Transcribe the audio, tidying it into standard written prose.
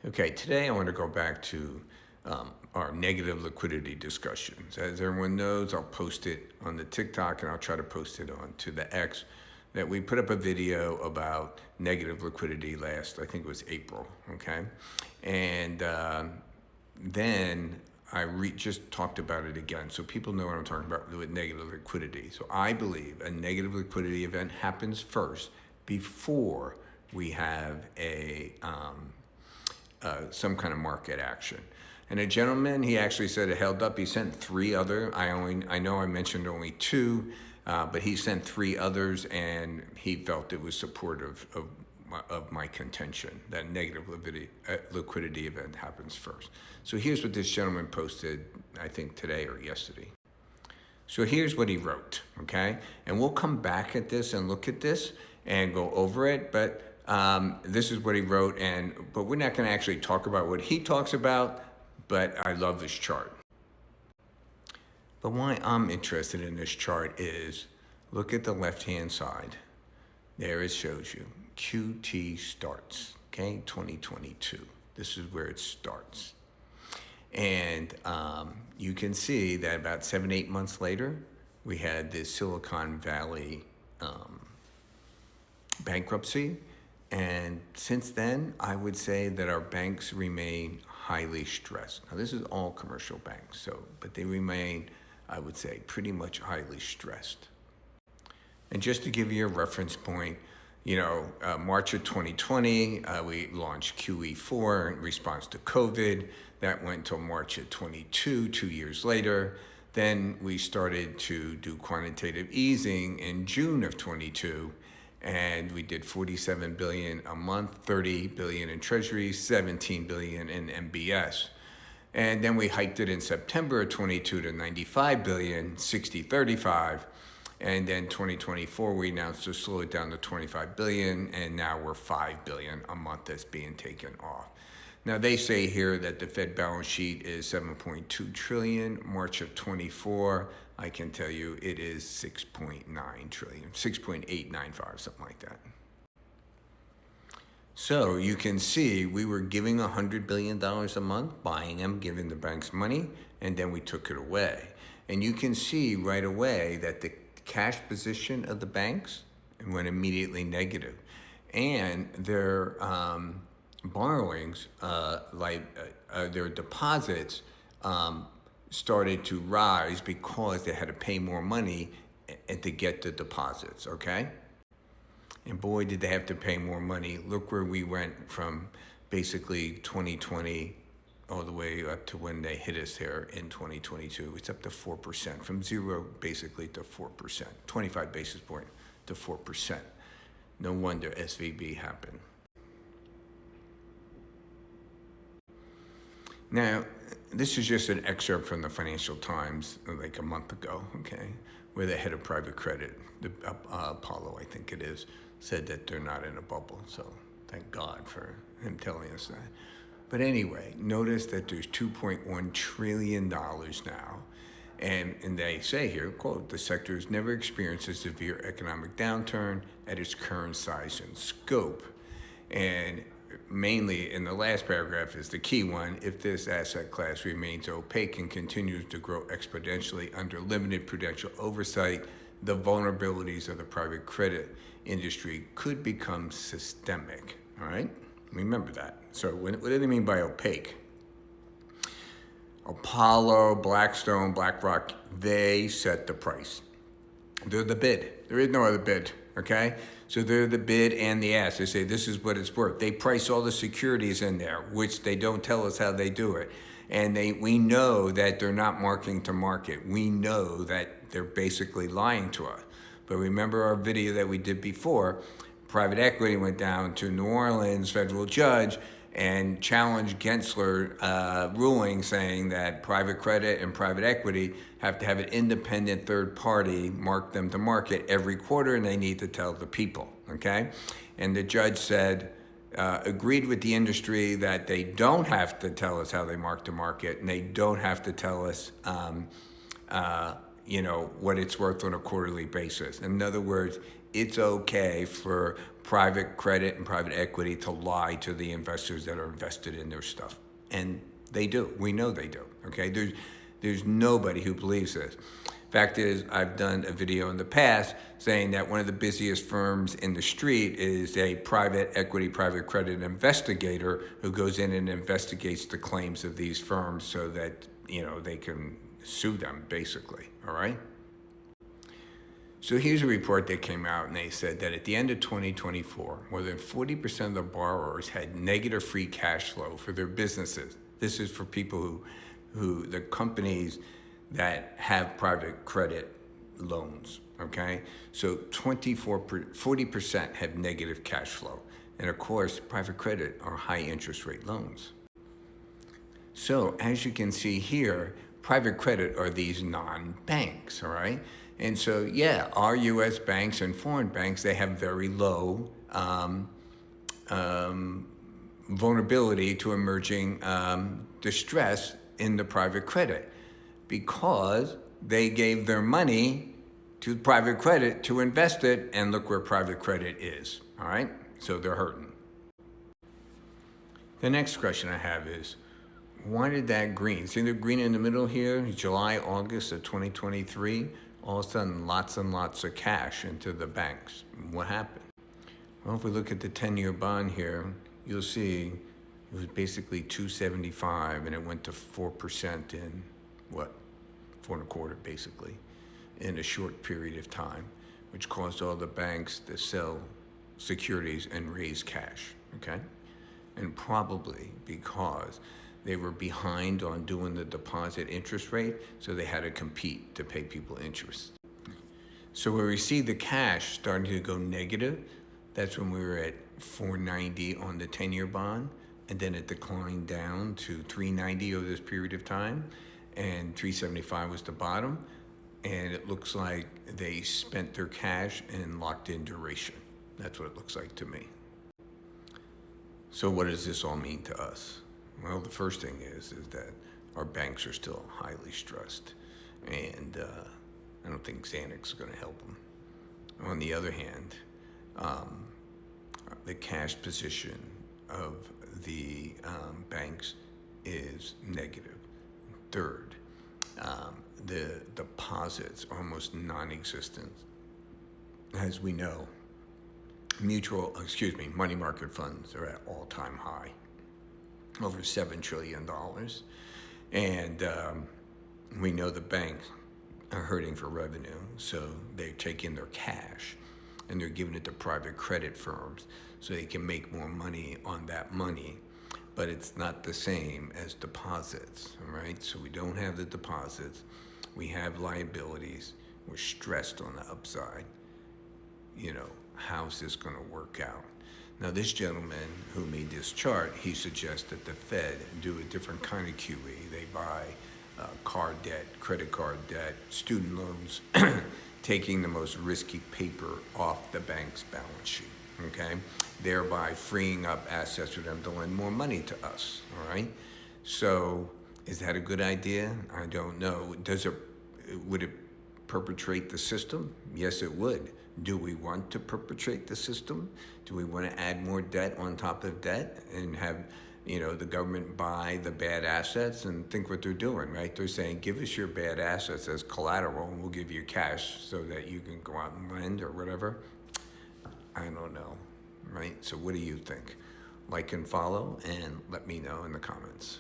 Okay, today I want to go back to our negative liquidity discussions. As everyone knows, I'll post it on the TikTok and I'll try to post it on to the X. That we put up a video about negative liquidity last, I think it was April, okay? And then just talked about it again so people know what I'm talking about with negative liquidity. So I believe a negative liquidity event happens first before we have some kind of market action. And a gentleman, he actually said it held up. He sent three other. I know I mentioned only two, but he sent three others, and he felt it was supportive of my contention that negative liquidity event happens first. So here's what this gentleman posted, I think today or yesterday. So here's what he wrote, okay? And we'll come back at this and look at this and go over it, but this is what he wrote, but we're not going to actually talk about what he talks about, but I love this chart. But why I'm interested in this chart is, look at the left-hand side. There it shows you, QT starts, okay, 2022. This is where it starts. And you can see that about 7-8 months later, we had this Silicon Valley bankruptcy. And since then, I would say that our banks remain highly stressed. Now, this is all commercial banks, but they remain, I would say, pretty much highly stressed. And just to give you a reference point, March of 2020, we launched QE4 in response to COVID. That went till March of 22, 2 years later. Then we started to do quantitative easing in June of 22. And we did $47 billion a month, $30 billion in treasuries, $17 billion in MBS. And then we hiked it in September of 22 to $95 billion, 60-35. And then 2024, we announced to slow it down to $25 billion, and now we're $5 billion a month that's being taken off. Now, they say here that the Fed balance sheet is $7.2 trillion. March of 24, I can tell you it is $6.9 trillion, 6.895, something like that. So you can see we were giving $100 billion a month, buying them, giving the banks money, and then we took it away. And you can see right away that the cash position of the banks went immediately negative. And their borrowings, their deposits, started to rise because they had to pay more money to get the deposits, okay? And boy, did they have to pay more money. Look where we went from basically 2020 all the way up to when they hit us here in 2022. It's up to 4%, from zero basically to 4%, 25 basis point to 4%. No wonder SVB happened. Now, this is just an excerpt from the Financial Times like a month ago, okay, where the head of private credit, Apollo, I think it is, said that they're not in a bubble. So thank God for him telling us that. But anyway, notice that there's $2.1 trillion now. And they say here, quote, the sector has never experienced a severe economic downturn at its current size and scope. And mainly in the last paragraph is the key one: if this asset class remains opaque and continues to grow exponentially under limited prudential oversight, the vulnerabilities of the private credit industry could become systemic. All right? Remember that. So what do they mean by opaque? Apollo, Blackstone, BlackRock, they set the price. They're the bid. There is no other bid, okay? So they're the bid and the ask. They say this is what it's worth. They price all the securities in there, which they don't tell us how they do it. And we know that they're not marking to market. We know that they're basically lying to us. But remember our video that we did before, private equity went down to New Orleans, federal judge, and challenged Gensler ruling saying that private credit and private equity have to have an independent third party mark them to market every quarter, and they need to tell the people, okay? And the judge said, agreed with the industry that they don't have to tell us how they mark to market, and they don't have to tell us what it's worth on a quarterly basis. In other words, it's okay for private credit and private equity to lie to the investors that are invested in their stuff. And they do. We know they do. Okay? There's nobody who believes this. Fact is, I've done a video in the past saying that one of the busiest firms in the street is a private equity, private credit investigator who goes in and investigates the claims of these firms so that, they can sue them, basically. All right? So here's a report that came out, and they said that at the end of 2024, more than 40% of the borrowers had negative free cash flow for their businesses. This is for people who the companies that have private credit loans, okay? So 40% have negative cash flow. And of course, private credit are high interest rate loans. So as you can see here, private credit are these non-banks, all right? And so, yeah, our U.S. banks and foreign banks, they have very low vulnerability to emerging distress in the private credit because they gave their money to private credit to invest it, and look where private credit is, all right? So they're hurting. The next question I have is, why did that green, see the green in the middle here, July, August of 2023, all of a sudden lots and lots of cash into the banks? What happened? Well, if we look at the 10-year bond here, you'll see it was basically 275 and it went to 4% in 4.25 basically, in a short period of time, which caused all the banks to sell securities and raise cash, okay? And probably because they were behind on doing the deposit interest rate, so they had to compete to pay people interest. So when we see the cash starting to go negative, that's when we were at 490 on the 10-year bond, and then it declined down to 390 over this period of time, and 375 was the bottom, and it looks like they spent their cash and locked in duration. That's what it looks like to me. So what does this all mean to us? Well, the first thing is that our banks are still highly stressed, and I don't think Xanax is going to help them. On the other hand, the cash position of the banks is negative. Third, the deposits are almost non-existent. As we know, money market funds are at all-time high, over $7 trillion. And we know the banks are hurting for revenue, so they're taking their cash and they're giving it to private credit firms so they can make more money on that money. But it's not the same as deposits, all right? So we don't have the deposits. We have liabilities. We're stressed on the upside. How's this going to work out? Now, this gentleman who made this chart, he suggests that the Fed do a different kind of QE. They buy card debt, credit card debt, student loans, taking the most risky paper off the bank's balance sheet, okay? Thereby freeing up assets for them to lend more money to us, all right? So is that a good idea? I don't know. Would it perpetrate the system? Yes, it would. Do we want to perpetrate the system? Do we want to add more debt on top of debt and have, the government buy the bad assets? And think what they're doing, right? They're saying, give us your bad assets as collateral and we'll give you cash so that you can go out and lend or whatever. I don't know, right? So what do you think? Like and follow and let me know in the comments.